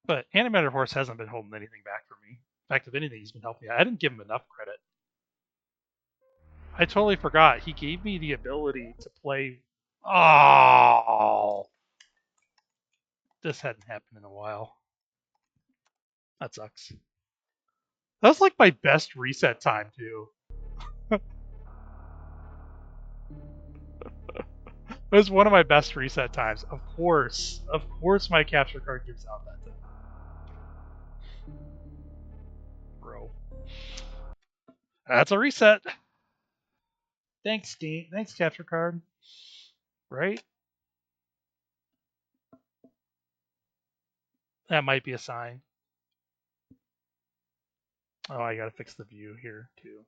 But Animator Horse hasn't been holding anything back for me. In fact, if anything, he's been helping. I didn't give him enough credit. I totally forgot. He gave me the ability to play. Oh, this hadn't happened in a while. That sucks. That was like my best reset time too. It was one of my best reset times. Of course, my capture card gives out that time, bro. That's a reset. Thanks, Steam. Thanks, capture card. Right? That might be a sign. Oh, I gotta fix the view here too.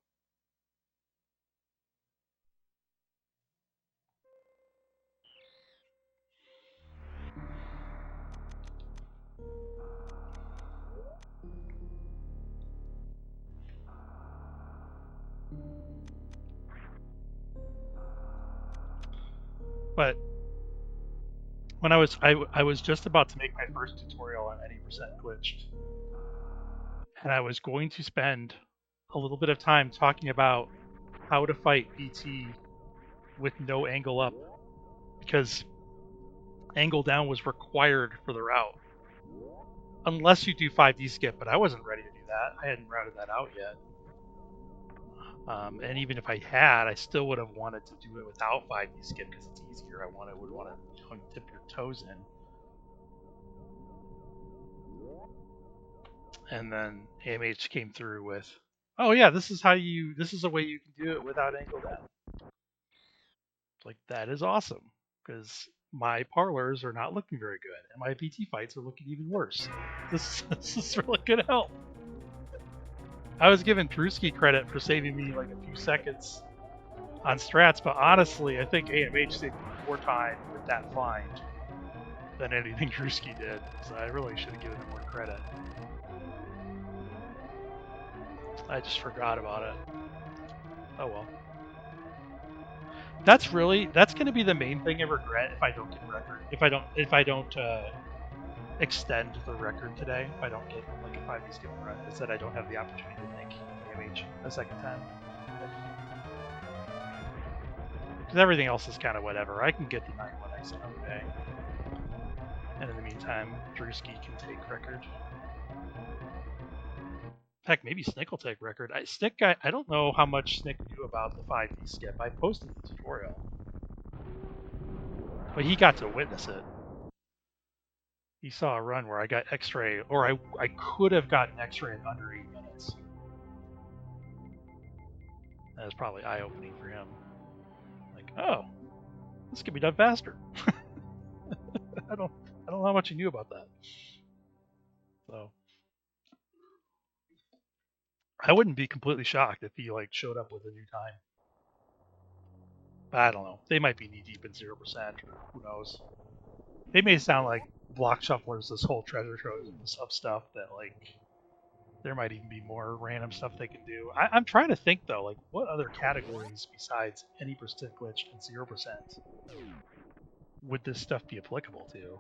But when I was just about to make my first tutorial on any percent glitched, and I was going to spend a little bit of time talking about how to fight BT with no angle up, because angle down was required for the route. Unless you do 5D skip, but I wasn't ready to do that. I hadn't routed that out yet. And even if I had, I still would have wanted to do it without 5D skip because it's easier. I would want to dip your toes in. And then AMH came through with, oh yeah, this is a way you can do it without angle down. Like, that is awesome, because my parlors are not looking very good, and my BT fights are looking even worse. This is really good help. I was giving Drewski credit for saving me like a few seconds on strats, but honestly, I think AMH saved me more time with that find than anything Drewski did, so I really should have given him more credit. I just forgot about it. Oh well. That's going to be the main thing I regret if I don't get record. If I don't extend the record today, if I don't get like a 5D skip run, is that I don't have the opportunity to thank AMH a second time. Because everything else is kind of whatever. I can get the 9-1X another day. And in the meantime, Drewski can take record. Heck, maybe Sniq will take record. Sniq, I don't know how much Sniq knew about the 5D skip. I posted the tutorial. But he got to witness it. He saw a run where I got X-ray, or I could have gotten X-ray in under 8 minutes. That was probably eye-opening for him. Like, oh, this could be done faster. I don't know how much he knew about that. So I wouldn't be completely shocked if he like showed up with a new time. But I don't know. They might be knee deep in 0%, or who knows. They may sound like block shufflers, this whole treasure trove of stuff that like there might even be more random stuff they can do. I'm trying to think though, like what other categories besides any percent glitched and 0% would this stuff be applicable to?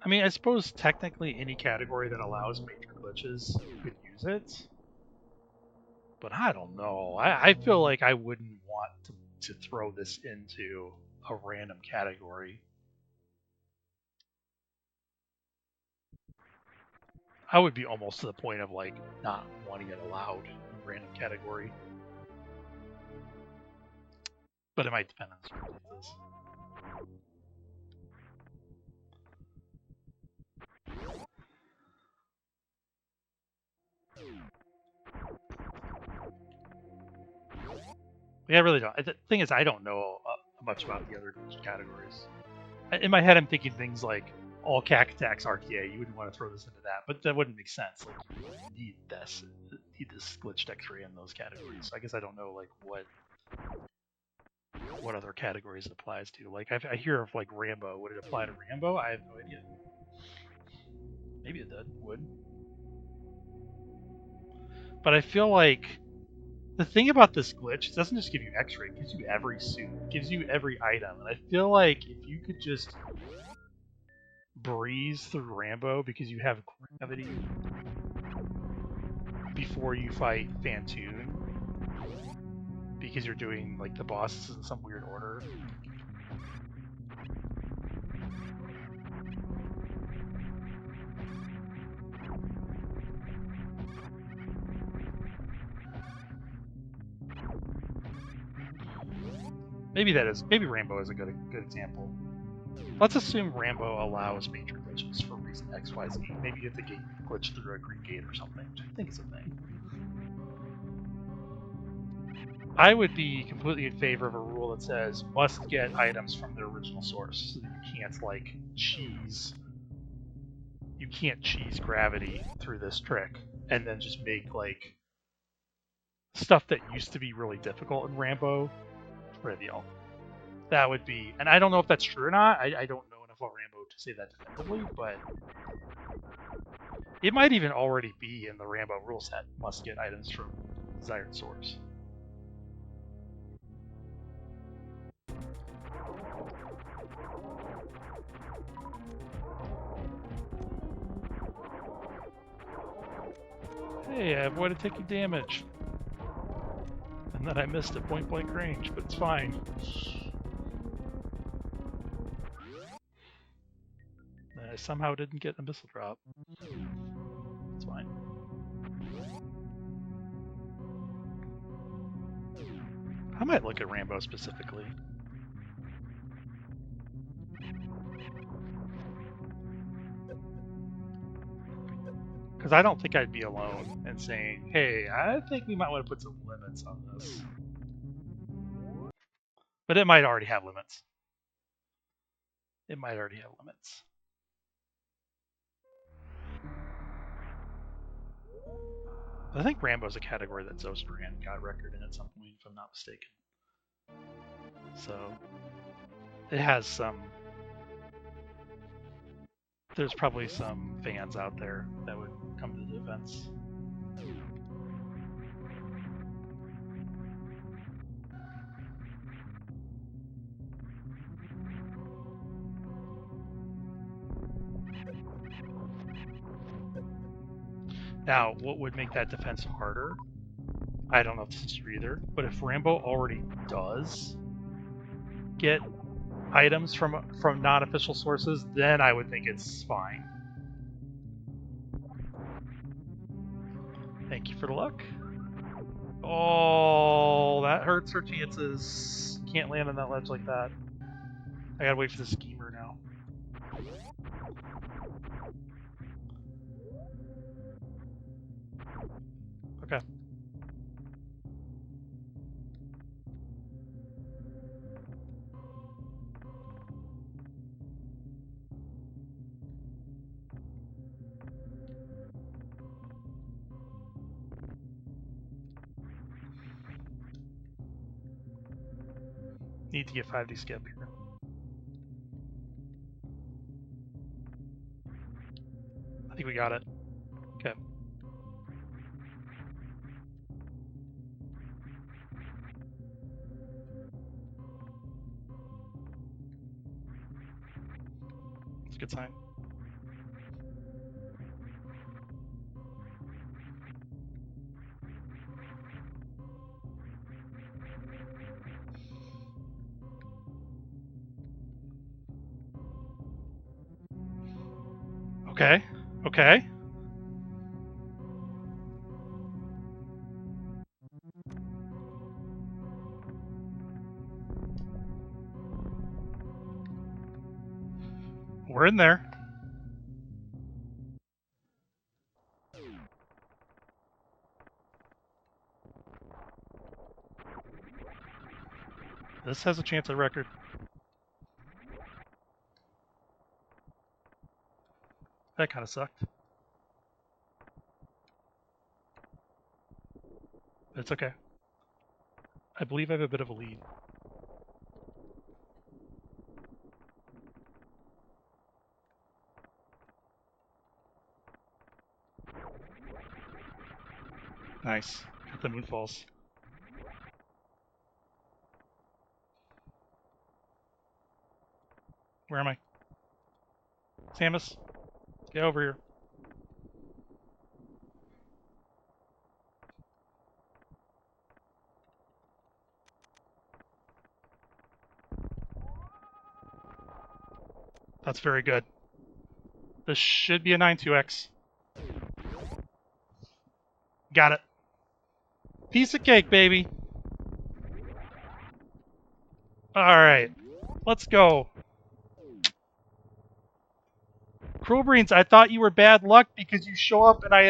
I mean, I suppose technically any category that allows major glitches could use it, but I don't know. I feel like I wouldn't want to throw this into a random category. I would be almost to the point of like not wanting it allowed in a random category. But it might depend on circumstances. Yeah, I really don't. The thing is, I don't know much about the other categories. In my head, I'm thinking things like all CAC attacks RTA. You wouldn't want to throw this into that, but that wouldn't make sense. Like, you need this glitched X-ray in those categories. So I guess I don't know like what what other categories it applies to. Like I hear of like Rambo. Would it apply to Rambo? I have no idea. Maybe it would. But I feel like the thing about this glitch, it doesn't just give you X-ray, it gives you every suit, it gives you every item. And I feel like if you could just breeze through Rambo because you have gravity before you fight Fantoon, because you're doing like the bosses in some weird order. Maybe Rambo is a good example. Let's assume Rambo allows major glitches for reason X, Y, Z. Maybe you have to glitch through a green gate or something, which I think is a thing. I would be completely in favor of a rule that says must get items from their original source, so that you can't like cheese. You can't cheese gravity through this trick and then just make like stuff that used to be really difficult in Rambo trivial. That would be, and I don't know if that's true or not. I don't know enough about Rambo to say that definitively, but it might even already be in the Rambo rule set. Must get items from desired source. Hey, I avoided taking damage. And then I missed at point blank range, but it's fine. I somehow didn't get a missile drop. It's fine. I might look at Rambo specifically. Because I don't think I'd be alone in saying, hey, I think we might want to put some limits on this. But it might already have limits. It might already have limits. I think Rambo's a category that Zosterand got a record in at some point, if I'm not mistaken. So it has some. There's probably some fans out there that would come to the defense. Now, what would make that defense harder? I don't know if this is true either, but if Rambo already does get items from non-official sources, then I would think it's fine. Thank you for the luck. Oh, that hurts her chances. Can't land on that ledge like that. I gotta wait for the schemer now. Okay. Need to get 5D skip here. I think we got it. Okay. It's a good sign. Okay. Okay. We're in there. This has a chance at record. That kind of sucked. It's okay. I believe I have a bit of a lead. Nice. Got the moonfalls. Where am I? Samus, get over here. That's very good. This should be a 9-2X. Got it. Piece of cake, baby. All right, let's go. Cruel Brains, I thought you were bad luck because you show up and I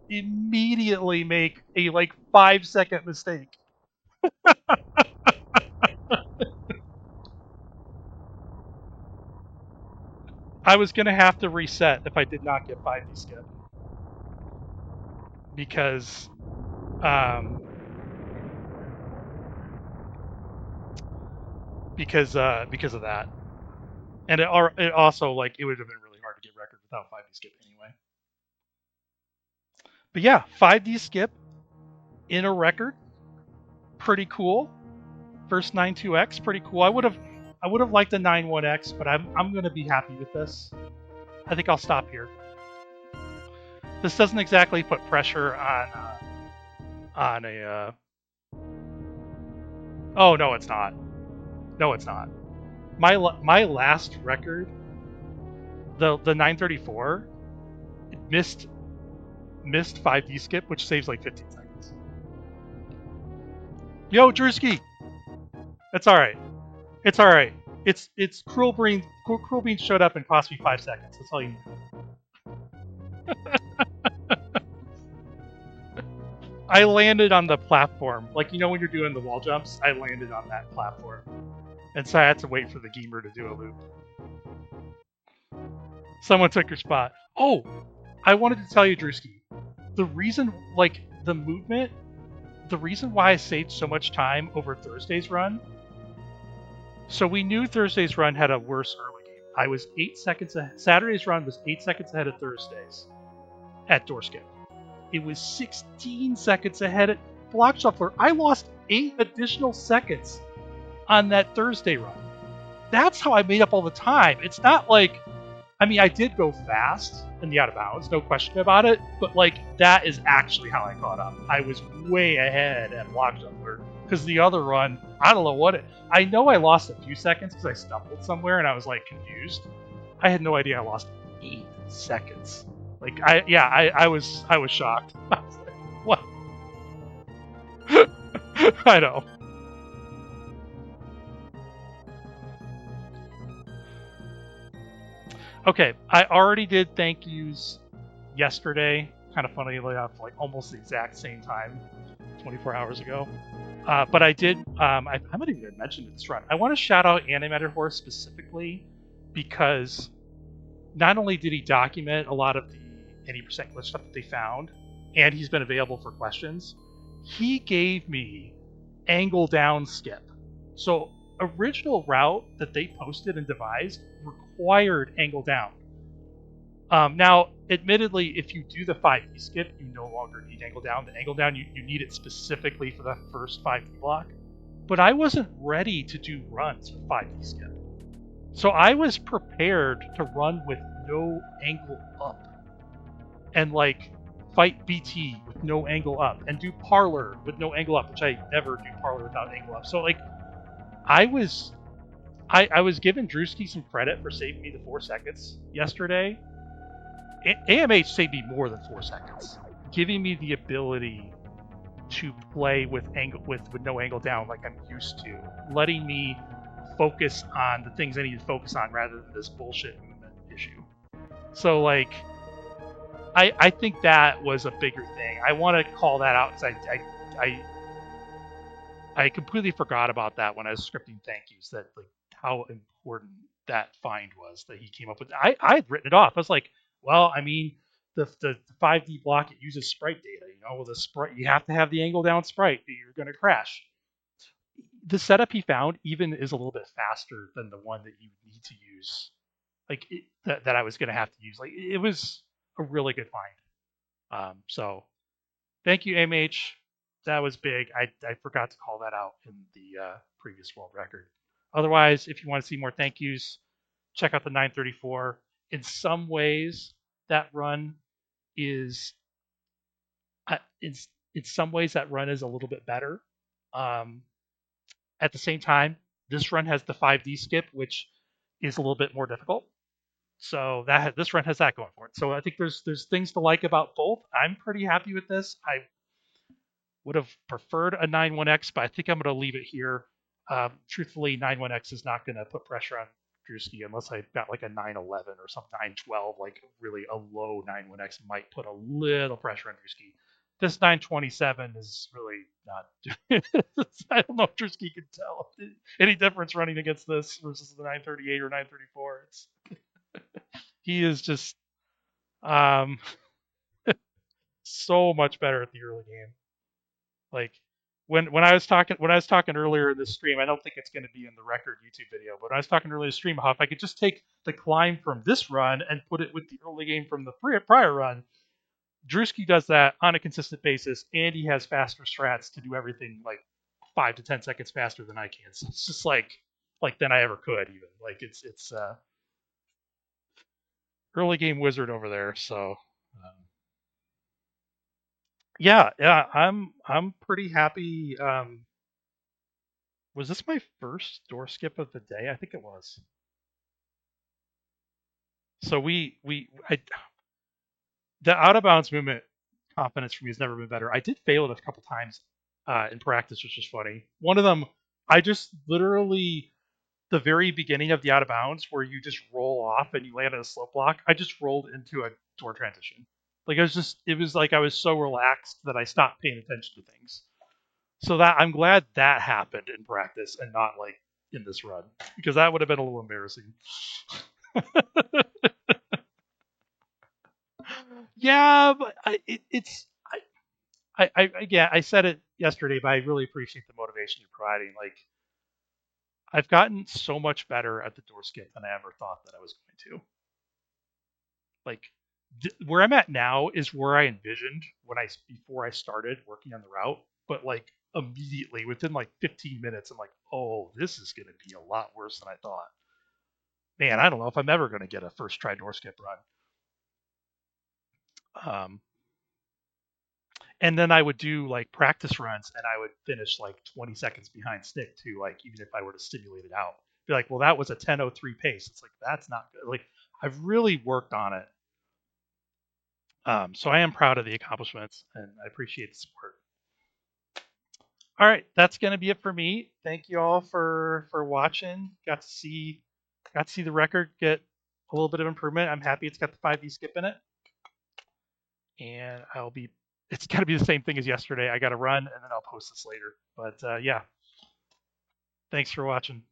immediately make a like 5-second mistake. I was gonna have to reset if I did not get 5D skip because um, because of that, and it also like it would have been really hard to get record without 5D skip anyway. But yeah, 5D skip in a record, pretty cool. First 9-2X, pretty cool. I would have liked a 9-1X, but I'm gonna be happy with this. I think I'll stop here. This doesn't exactly put pressure on a. Oh no, it's not. No, it's not. My last record, the 934, missed 5D skip, which saves like 15 seconds. Yo, Drewski, it's all right. It's all right. It's Cruel Beans. Cruel Beans showed up and cost me 5 seconds. That's all you need. I landed on the platform. Like, you know when you're doing the wall jumps? I landed on that platform. And so I had to wait for the geemer to do a loop. Someone took your spot. Oh, I wanted to tell you, Drewski. The reason, like, the movement, the reason why I saved so much time over Thursday's run. So we knew Thursday's run had a worse early game. I was 8 seconds ahead. Saturday's run was 8 seconds ahead of Thursday's at door skip. It was 16 seconds ahead at block shuffler. I lost 8 additional seconds on that Thursday run. That's how I made up all the time. It's not like, I mean, I did go fast in the out of bounds, no question about it, but like that is actually how I caught up. I was way ahead at block shuffler because the other run, I don't know what it. I know I lost a few seconds because I stumbled somewhere and I was like confused. I had no idea I lost 8 seconds. Like I was shocked. I was like, what? I know. Okay, I already did thank yous yesterday. Kind of funnily enough, like almost the exact same time, 24 hours ago. But I did. I haven't even mentioned this run. I want to shout out Animated Horse specifically because not only did he document a lot of the 80% glitch stuff that they found, and he's been available for questions, he gave me angle down skip. So original route that they posted and devised required angle down. Now, admittedly, if you do the 5D skip, you no longer need angle down. The angle down, you need it specifically for the first 5D block. But I wasn't ready to do runs with 5D skip. So I was prepared to run with no angle up and like fight BT with no angle up and do parlor with no angle up, which I never do parlor without angle up. So like I was giving Drewski some credit for saving me the 4 seconds yesterday. AMH saved me more than 4 seconds, giving me the ability to play with no angle down like I'm used to, letting me focus on the things I need to focus on rather than this bullshit movement issue. So like, I think that was a bigger thing. I want to call that out because I completely forgot about that when I was scripting thank yous. That like how important that find was that he came up with. I had written it off. I was like, well, I mean, the 5D block, it uses sprite data. You know, with a sprite, you have to have the angle down sprite. You're going to crash. The setup he found even is a little bit faster than the one that you need to use. Like that I was going to have to use. Like it was a really good find. So Thank you, MH. That was big. I forgot to call that out in the previous world record. Otherwise, if you want to see more thank yous, check out the 934. In some ways, that run is in some ways that run is a little bit better. Um, at the same time, this run has the 5D skip, which is a little bit more difficult. So that this run has that going for it. So I think there's things to like about both. I'm pretty happy with this. I would have preferred a 91X, but I think I'm going to leave it here. Truthfully, 91X is not going to put pressure on Drewski unless I got like a 911 or some 912, like really a low 91X might put a little pressure on Drewski. This 927 is really not. I don't know if Drewski can tell any difference running against this versus the 938 or 934. He is just um, so much better at the early game. Like when I was talking earlier in this stream, I don't think it's going to be in the record YouTube video, but when I was talking earlier in the stream, how if I could just take the climb from this run and put it with the early game from the prior run, Drewski does that on a consistent basis, and he has faster strats to do everything like 5 to 10 seconds faster than I can. So it's just like than I ever could even. Like it's early game wizard over there. So yeah, I'm pretty happy. Was this my first door skip of the day? I think it was. So the out of bounds movement confidence for me has never been better. I did fail it a couple times in practice, which is funny. One of them, I just literally the very beginning of the out of bounds where you just roll off and you land on a slope block. I just rolled into a door transition. Like it was like I was so relaxed that I stopped paying attention to things. So that I'm glad that happened in practice and not like in this run because that would have been a little embarrassing. Yeah, but again I said it yesterday, but I really appreciate the motivation you're providing. Like I've gotten so much better at the door skip than I ever thought that I was going to. Like where I'm at now is where I envisioned when I before I started working on the route, but like immediately within like 15 minutes, I'm like, oh, this is going to be a lot worse than I thought. Man, I don't know if I'm ever going to get a first try door skip run. Um, and then I would do like practice runs, and I would finish like 20 seconds behind Sniq too. Like even if I were to stimulate it out, be like, well, that was a 10:03 pace. It's like that's not good. Like I've really worked on it. So I am proud of the accomplishments, and I appreciate the support. All right, that's going to be it for me. Thank you all for watching. Got to see the record get a little bit of improvement. I'm happy it's got the 5D skip in it, and I'll be. It's got to be the same thing as yesterday. I got to run, and then I'll post this later. But yeah, thanks for watching.